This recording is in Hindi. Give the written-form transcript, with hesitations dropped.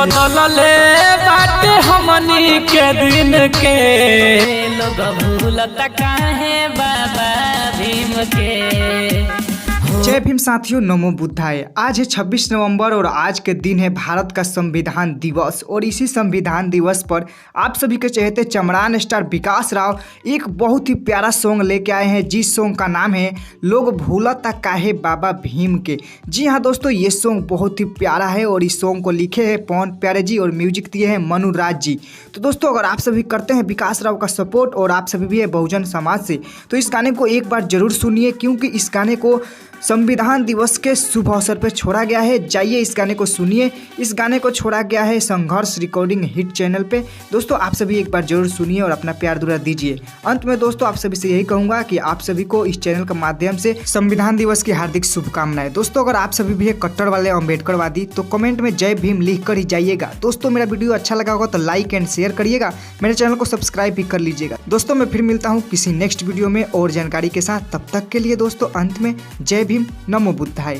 बदलले बाटे हमनी के दिन के लोग भूलता काहे बाबा भीम के। जय भीम साथियों, नमो बुद्धाय। आज है 26 नवंबर और आज के दिन है भारत का संविधान दिवस। और इसी संविधान दिवस पर आप सभी के चहेते चमरान स्टार विकास राव एक बहुत ही प्यारा सॉन्ग लेके आए हैं, जिस सॉन्ग का नाम है लोग भूलता काहे बाबा भीम के। जी हाँ दोस्तों, ये सॉन्ग बहुत ही प्यारा है और इस सॉन्ग को लिखे हैं पवन प्यारे जी और म्यूजिक दिए हैं मनु राज जी। तो दोस्तों, अगर आप सभी करते हैं विकास राव का सपोर्ट और आप सभी भी है बहुजन समाज से, तो इस गाने को एक बार जरूर सुनिए, क्योंकि इस गाने को संविधान दिवस के शुभ अवसर पर छोड़ा गया है। जाइए इस गाने को सुनिए। इस गाने को छोड़ा गया है संघर्ष रिकॉर्डिंग हिट चैनल पे। दोस्तों, आप सभी एक बार जरूर सुनिए और अपना प्यार दुलार दीजिए। अंत में दोस्तों, आप सभी से यही कहूंगा कि आप सभी को इस चैनल के माध्यम से संविधान दिवस की हार्दिक शुभकामनाएं। दोस्तों, अगर आप सभी भी है कट्टर वाले अम्बेडकरवादी, तो कमेंट में जय भीम लिख कर ही जाइएगा। दोस्तों, मेरा वीडियो अच्छा लगा होगा तो लाइक एंड शेयर करिएगा, मेरे चैनल को सब्सक्राइब भी कर लीजिएगा। दोस्तों, मैं फिर मिलता हूँ किसी नेक्स्ट वीडियो में और जानकारी के साथ। तब तक के लिए दोस्तों, अंत में जय भीम, नमो बुद्धाय।